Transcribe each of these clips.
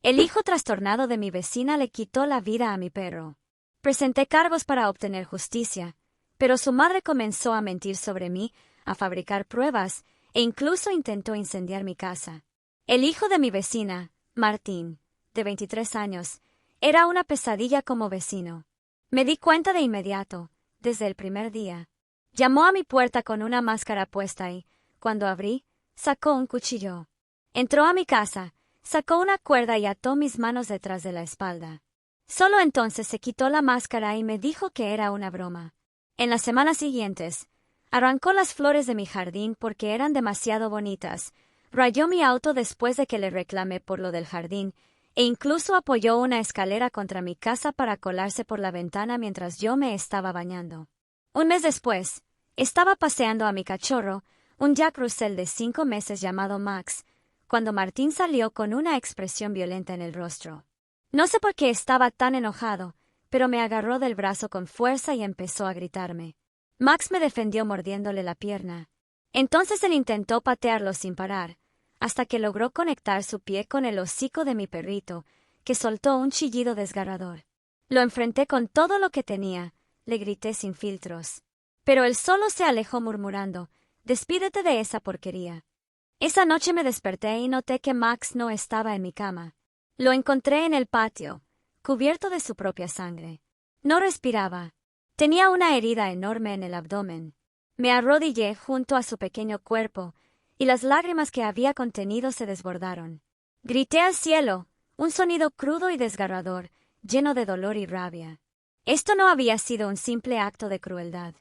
El hijo trastornado de mi vecina le quitó la vida a mi perro. Presenté cargos para obtener justicia, pero su madre comenzó a mentir sobre mí, a fabricar pruebas, e incluso intentó incendiar mi casa. El hijo de mi vecina, Martín, de 23 años, era una pesadilla como vecino. Me di cuenta de inmediato, desde el primer día. Llamó a mi puerta con una máscara puesta y, cuando abrí, sacó un cuchillo. Entró a mi casa, sacó una cuerda y ató mis manos detrás de la espalda. Solo entonces se quitó la máscara y me dijo que era una broma. En las semanas siguientes, arrancó las flores de mi jardín porque eran demasiado bonitas, rayó mi auto después de que le reclamé por lo del jardín, e incluso apoyó una escalera contra mi casa para colarse por la ventana mientras yo me estaba bañando. Un mes después, estaba paseando a mi cachorro, un Jack Russell de 5 meses llamado Max, cuando Martín salió con una expresión violenta en el rostro. No sé por qué estaba tan enojado, pero me agarró del brazo con fuerza y empezó a gritarme. Max me defendió mordiéndole la pierna. Entonces él intentó patearlo sin parar, hasta que logró conectar su pie con el hocico de mi perrito, que soltó un chillido desgarrador. Lo enfrenté con todo lo que tenía, le grité sin filtros. Pero él solo se alejó murmurando, «Despídete de esa porquería». Esa noche me desperté y noté que Max no estaba en mi cama. Lo encontré en el patio, cubierto de su propia sangre. No respiraba. Tenía una herida enorme en el abdomen. Me arrodillé junto a su pequeño cuerpo, y las lágrimas que había contenido se desbordaron. Grité al cielo, un sonido crudo y desgarrador, lleno de dolor y rabia. Esto no había sido un simple acto de crueldad.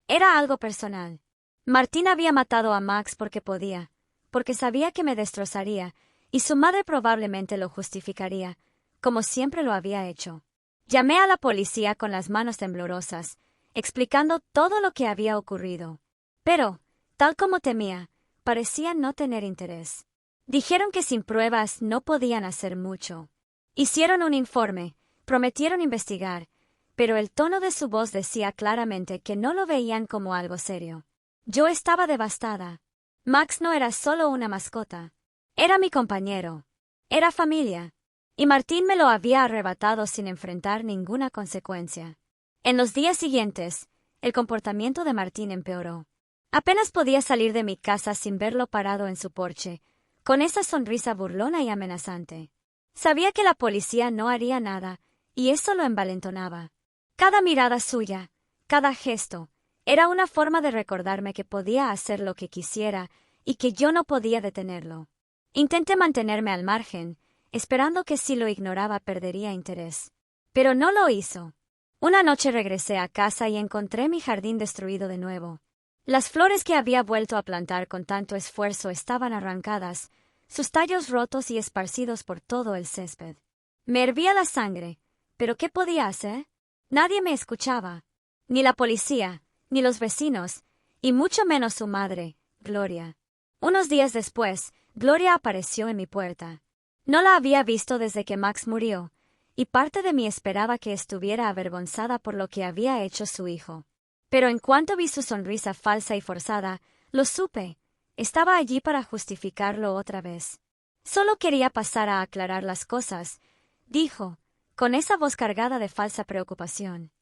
Era algo personal. Martín había matado a Max porque podía, porque sabía que me destrozaría, y su madre probablemente lo justificaría, como siempre lo había hecho. Llamé a la policía con las manos temblorosas, explicando todo lo que había ocurrido. Pero, tal como temía, parecían no tener interés. Dijeron que sin pruebas no podían hacer mucho. Hicieron un informe, prometieron investigar, pero el tono de su voz decía claramente que no lo veían como algo serio. Yo estaba devastada. Max no era solo una mascota. Era mi compañero. Era familia. Y Martín me lo había arrebatado sin enfrentar ninguna consecuencia. En los días siguientes, el comportamiento de Martín empeoró. Apenas podía salir de mi casa sin verlo parado en su porche, con esa sonrisa burlona y amenazante. Sabía que la policía no haría nada, y eso lo envalentonaba. Cada mirada suya, cada gesto, era una forma de recordarme que podía hacer lo que quisiera y que yo no podía detenerlo. Intenté mantenerme al margen, esperando que si lo ignoraba perdería interés. Pero no lo hizo. Una noche regresé a casa y encontré mi jardín destruido de nuevo. Las flores que había vuelto a plantar con tanto esfuerzo estaban arrancadas, sus tallos rotos y esparcidos por todo el césped. Me hervía la sangre, pero ¿qué podía hacer? Nadie me escuchaba, ni la policía, ni los vecinos, y mucho menos su madre, Gloria. Unos días después, Gloria apareció en mi puerta. No la había visto desde que Max murió, y parte de mí esperaba que estuviera avergonzada por lo que había hecho su hijo. Pero en cuanto vi su sonrisa falsa y forzada, lo supe. Estaba allí para justificarlo otra vez. Solo quería pasar a aclarar las cosas, dijo, con esa voz cargada de falsa preocupación.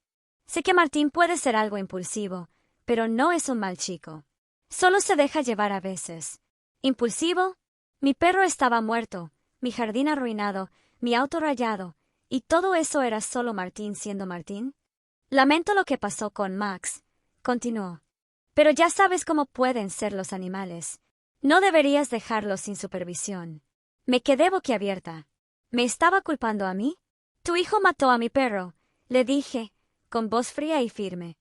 Sé que Martín puede ser algo impulsivo, pero no es un mal chico. Solo se deja llevar a veces. ¿Impulsivo? Mi perro estaba muerto, mi jardín arruinado, mi auto rayado, y todo eso era solo Martín siendo Martín. Lamento lo que pasó con Max, continuó. Pero ya sabes cómo pueden ser los animales. No deberías dejarlos sin supervisión. Me quedé boquiabierta. ¿Me estaba culpando a mí? Tu hijo mató a mi perro, le dije, con voz fría y firme.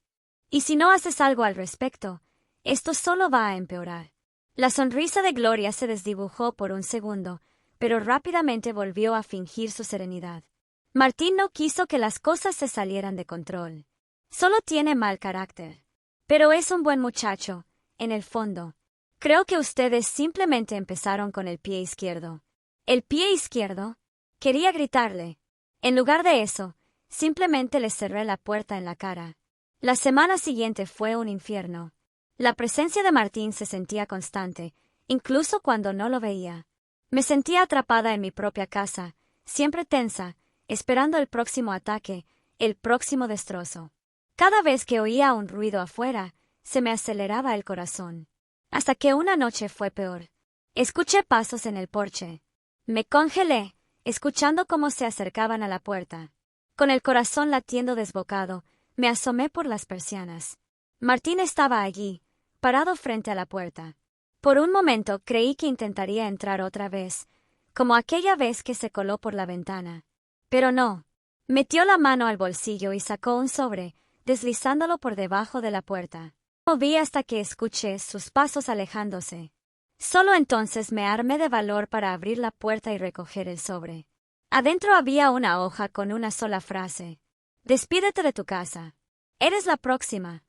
Y si no haces algo al respecto, esto solo va a empeorar. La sonrisa de Gloria se desdibujó por un segundo, pero rápidamente volvió a fingir su serenidad. Martín no quiso que las cosas se salieran de control. Solo tiene mal carácter. Pero es un buen muchacho, en el fondo. Creo que ustedes simplemente empezaron con el pie izquierdo. ¿El pie izquierdo? Quería gritarle. En lugar de eso, simplemente le cerré la puerta en la cara. La semana siguiente fue un infierno. La presencia de Martín se sentía constante, incluso cuando no lo veía. Me sentía atrapada en mi propia casa, siempre tensa, esperando el próximo ataque, el próximo destrozo. Cada vez que oía un ruido afuera, se me aceleraba el corazón. Hasta que una noche fue peor. Escuché pasos en el porche. Me congelé, escuchando cómo se acercaban a la puerta. Con el corazón latiendo desbocado, me asomé por las persianas. Martín estaba allí, parado frente a la puerta. Por un momento creí que intentaría entrar otra vez, como aquella vez que se coló por la ventana. Pero no. Metió la mano al bolsillo y sacó un sobre, deslizándolo por debajo de la puerta. Moví hasta que escuché sus pasos alejándose. Solo entonces me armé de valor para abrir la puerta y recoger el sobre. Adentro había una hoja con una sola frase. Despídete de tu casa. Eres la próxima.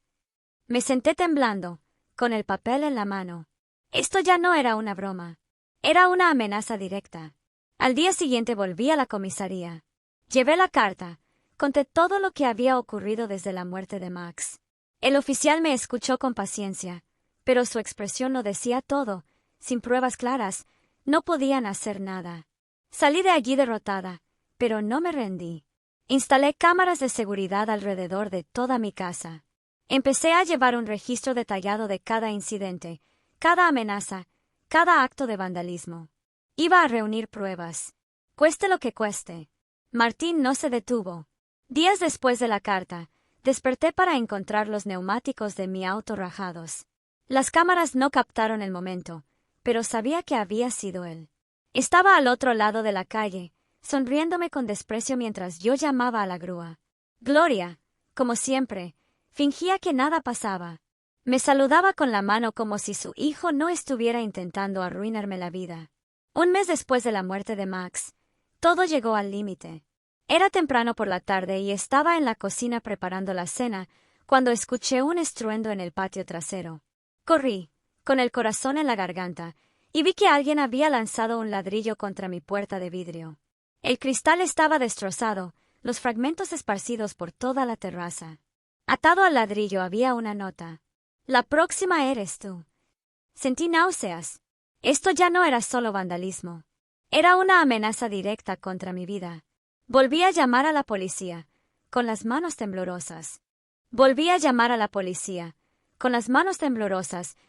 Me senté temblando, con el papel en la mano. Esto ya no era una broma. Era una amenaza directa. Al día siguiente volví a la comisaría. Llevé la carta. Conté todo lo que había ocurrido desde la muerte de Max. El oficial me escuchó con paciencia, pero su expresión lo decía todo. Sin pruebas claras, no podían hacer nada. Salí de allí derrotada, pero no me rendí. Instalé cámaras de seguridad alrededor de toda mi casa. Empecé a llevar un registro detallado de cada incidente, cada amenaza, cada acto de vandalismo. Iba a reunir pruebas. Cueste lo que cueste. Martín no se detuvo. Días después de la carta, desperté para encontrar los neumáticos de mi auto rajados. Las cámaras no captaron el momento, pero sabía que había sido él. Estaba al otro lado de la calle, sonriéndome con desprecio mientras yo llamaba a la grúa. Gloria, como siempre, fingía que nada pasaba. Me saludaba con la mano como si su hijo no estuviera intentando arruinarme la vida. Un mes después de la muerte de Max, todo llegó al límite. Era temprano por la tarde y estaba en la cocina preparando la cena cuando escuché un estruendo en el patio trasero. Corrí, con el corazón en la garganta, y vi que alguien había lanzado un ladrillo contra mi puerta de vidrio. El cristal estaba destrozado, los fragmentos esparcidos por toda la terraza. Atado al ladrillo había una nota. La próxima eres tú. Sentí náuseas. Esto ya no era solo vandalismo. Era una amenaza directa contra mi vida. Volví a llamar a la policía, con las manos temblorosas.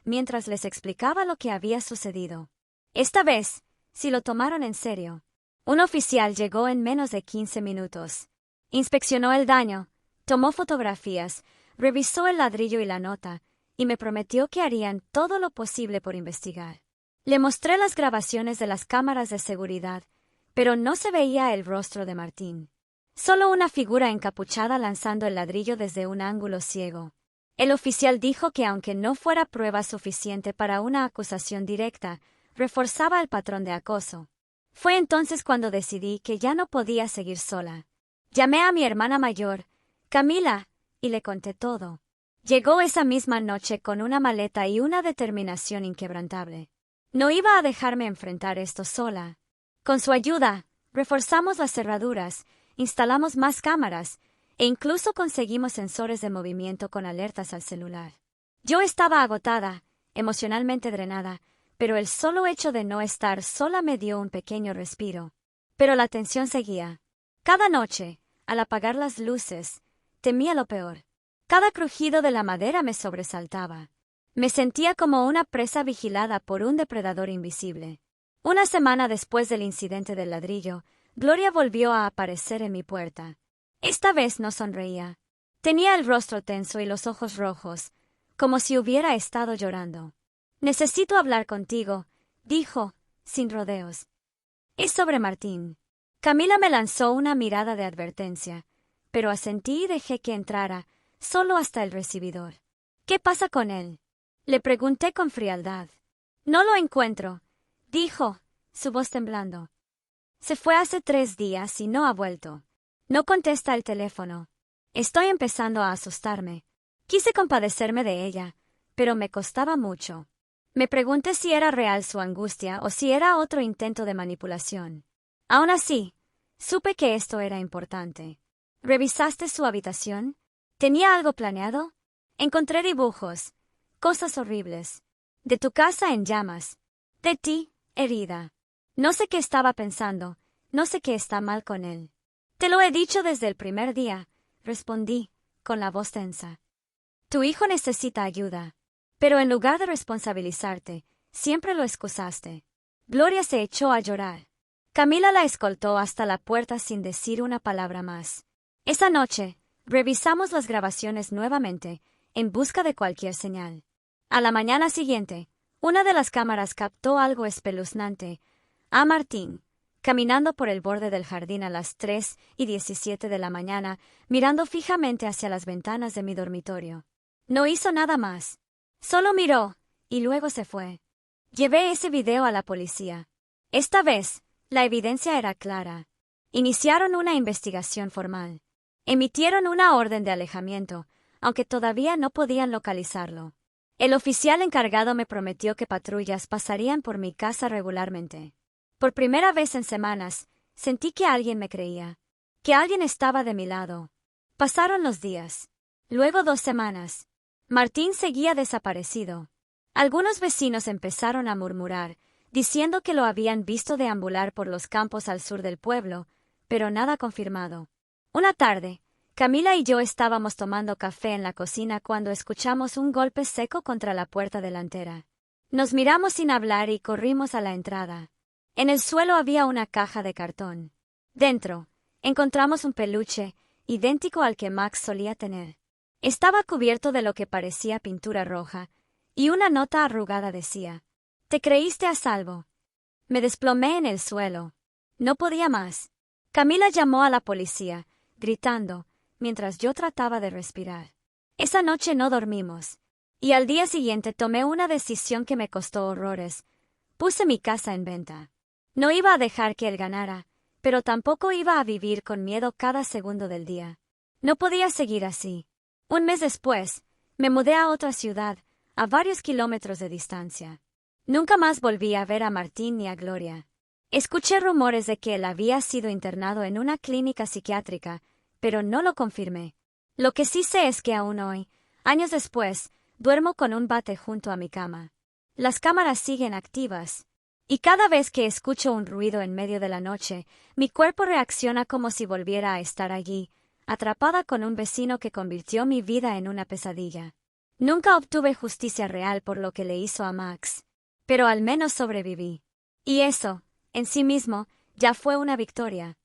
Mientras les explicaba lo que había sucedido. Esta vez, sí lo tomaron en serio. Un oficial llegó en menos de 15 minutos. Inspeccionó el daño, tomó fotografías, revisó el ladrillo y la nota, y me prometió que harían todo lo posible por investigar. Le mostré las grabaciones de las cámaras de seguridad, pero no se veía el rostro de Martín. Solo una figura encapuchada lanzando el ladrillo desde un ángulo ciego. El oficial dijo que aunque no fuera prueba suficiente para una acusación directa, reforzaba el patrón de acoso. Fue entonces cuando decidí que ya no podía seguir sola. Llamé a mi hermana mayor, Camila, y le conté todo. Llegó esa misma noche con una maleta y una determinación inquebrantable. No iba a dejarme enfrentar esto sola. Con su ayuda, reforzamos las cerraduras, instalamos más cámaras, e incluso conseguimos sensores de movimiento con alertas al celular. Yo estaba agotada, emocionalmente drenada, pero el solo hecho de no estar sola me dio un pequeño respiro. Pero la tensión seguía. Cada noche, al apagar las luces, temía lo peor. Cada crujido de la madera me sobresaltaba. Me sentía como una presa vigilada por un depredador invisible. Una semana después del incidente del ladrillo, Gloria volvió a aparecer en mi puerta. Esta vez no sonreía. Tenía el rostro tenso y los ojos rojos, como si hubiera estado llorando. «Necesito hablar contigo», dijo, sin rodeos. «Es sobre Martín». Camila me lanzó una mirada de advertencia, pero asentí y dejé que entrara, solo hasta el recibidor. «¿Qué pasa con él?», le pregunté con frialdad. «No lo encuentro», dijo, su voz temblando. «Se fue hace 3 días y no ha vuelto. No contesta el teléfono. Estoy empezando a asustarme». Quise compadecerme de ella, pero me costaba mucho. Me pregunté si era real su angustia o si era otro intento de manipulación. Aún así, supe que esto era importante. «¿Revisaste su habitación? ¿Tenía algo planeado?» «Encontré dibujos, cosas horribles. De tu casa en llamas. De ti, herida». No sé qué estaba pensando, No sé qué está mal con él. Te lo he dicho desde el primer día, respondí, con la voz tensa. Tu hijo necesita ayuda. Pero en lugar de responsabilizarte, siempre lo excusaste. Gloria se echó a llorar. Camila la escoltó hasta la puerta sin decir una palabra más. Esa noche, revisamos las grabaciones nuevamente, en busca de cualquier señal. A la mañana siguiente, una de las cámaras captó algo espeluznante. A Martín, caminando por el borde del jardín a las 3:17 de la mañana, mirando fijamente hacia las ventanas de mi dormitorio. No hizo nada más. Solo miró, y luego se fue. Llevé ese video a la policía. Esta vez, la evidencia era clara. Iniciaron una investigación formal. Emitieron una orden de alejamiento, aunque todavía no podían localizarlo. El oficial encargado me prometió que patrullas pasarían por mi casa regularmente. Por primera vez en semanas, sentí que alguien me creía, que alguien estaba de mi lado. Pasaron los días. Luego 2 semanas. Martín seguía desaparecido. Algunos vecinos empezaron a murmurar, diciendo que lo habían visto deambular por los campos al sur del pueblo, pero nada confirmado. Una tarde, Camila y yo estábamos tomando café en la cocina cuando escuchamos un golpe seco contra la puerta delantera. Nos miramos sin hablar y corrimos a la entrada. En el suelo había una caja de cartón. Dentro, encontramos un peluche, idéntico al que Max solía tener. Estaba cubierto de lo que parecía pintura roja, y una nota arrugada decía: «Te creíste a salvo». Me desplomé en el suelo. No podía más. Camila llamó a la policía, gritando, mientras yo trataba de respirar. Esa noche no dormimos, y al día siguiente tomé una decisión que me costó horrores. Puse mi casa en venta. No iba a dejar que él ganara, pero tampoco iba a vivir con miedo cada segundo del día. No podía seguir así. Un mes después, me mudé a otra ciudad, a varios kilómetros de distancia. Nunca más volví a ver a Martín ni a Gloria. Escuché rumores de que él había sido internado en una clínica psiquiátrica, pero no lo confirmé. Lo que sí sé es que aún hoy, años después, duermo con un bate junto a mi cama. Las cámaras siguen activas, y cada vez que escucho un ruido en medio de la noche, mi cuerpo reacciona como si volviera a estar allí, atrapada con un vecino que convirtió mi vida en una pesadilla. Nunca obtuve justicia real por lo que le hizo a Max, pero al menos sobreviví. Y eso, en sí mismo, ya fue una victoria.